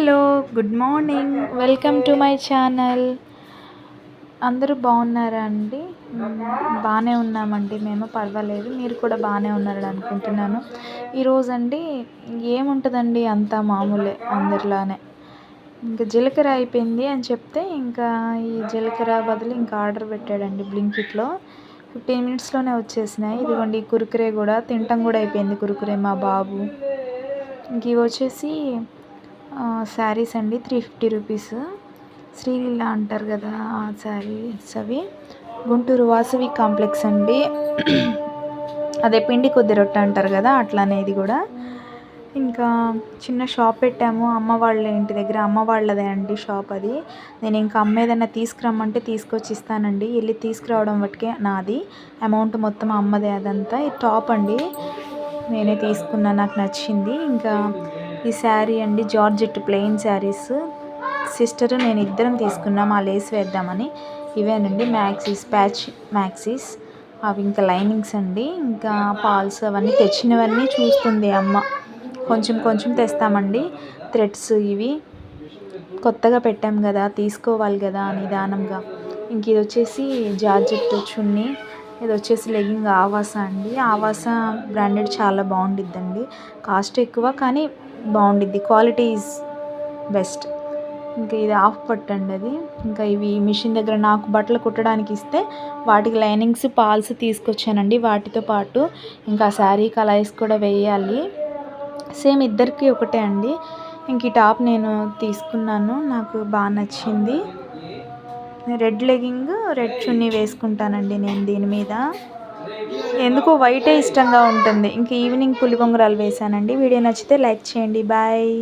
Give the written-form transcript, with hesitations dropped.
Hello, good morning. Welcome to my channel. అందరూ బాగున్నారా అండి? బాగానే ఉన్నామండి. మేము పర్వాలేదు. మీరు కూడా బాగానే ఉన్నారని అనుకుంటున్నాను. ఈరోజండి ఏముంటుందండి, అంతా మామూలే అందరిలానే. ఇంకా జీలకర్ర అయిపోయింది అని చెప్తే ఇంకా ఈ జీలకర్ర బదులు ఇంకా ఆర్డర్ పెట్టాడండి బ్లింకిట్లో. 15 మినిట్స్లోనే వచ్చేసినాయి. ఇదిగోండి కురుకురే కూడా తినటం కూడా అయిపోయింది. కురుకురే మా బాబు. ఇంక ఇవి వచ్చేసి శారీస్ అండి, 350 రూపీస్. శ్రీలీల అంటారు కదా ఆ శారీస్ అవి. గుంటూరు వాసవి కాంప్లెక్స్ అండి. అదే పిండి కొద్ది రొట్టె అంటారు కదా అట్లానే ఇది కూడా. ఇంకా చిన్న షాప్ పెట్టాము అమ్మ వాళ్ళ ఇంటి దగ్గర. అమ్మ వాళ్ళదే అండి షాప్ అది. నేను ఇంకా అమ్మ ఏదైనా తీసుకురమ్మంటే తీసుకొచ్చి ఇస్తానండి. వెళ్ళి తీసుకురావడం బట్టికే నాది. అమౌంట్ మొత్తం అమ్మదే అదంతా. ఈ టాప్ అండి నేనే తీసుకున్నా, నాకు నచ్చింది. ఇంకా ఈ శారీ అండి జార్జెట్ ప్లెయిన్ శారీస్. సిస్టరు నేను ఇద్దరం తీసుకున్నాం ఆ లేస్ వేద్దామని. ఇవేనండి మ్యాక్సీస్, ప్యాచ్ మ్యాక్సీస్. అవి ఇంకా లైనింగ్స్ అండి. ఇంకా పాల్స్ అవన్నీ తెచ్చినవన్నీ చూస్తుంది అమ్మ. కొంచెం కొంచెం తెస్తామండి. థ్రెడ్స్ ఇవి కొత్తగా పెట్టాం కదా, తీసుకోవాలి కదా నిదానంగా. ఇంక ఇది వచ్చేసి జార్జెట్ చున్నీ. ఇది వచ్చేసి లెగ్గింగ్ ఆవాస అండి. ఆవాస బ్రాండెడ్ చాలా బాగుండిద్దండి. కాస్ట్ ఎక్కువ కానీ బాగుండిద్ది. Quality is best. ఇంకా ఇది హాఫ్ పట్టు అండి అది. ఇంకా ఇవి మిషన్ దగ్గర నాకు బట్టలు కుట్టడానికి ఇస్తే వాటికి లైనింగ్స్, పాల్స్ తీసుకొచ్చానండి. వాటితో పాటు ఇంకా శారీ కలర్స్ కూడా వేయాలి. సేమ్ ఇద్దరికి ఒకటే అండి. ఇంక ఈ టాప్ నేను తీసుకున్నాను, నాకు బాగా నచ్చింది. రెడ్ లెగ్గింగ్, రెడ్ చున్నీ వేసుకుంటానండి నేను దీని మీద. ఎందుకో వైటే ఇష్టంగా ఉంటుంది. ఇంక ఈవినింగ్ పులి బొంగరాలు వేసానండి. వీడియో నచ్చితే లైక్ చేయండి. బాయ్.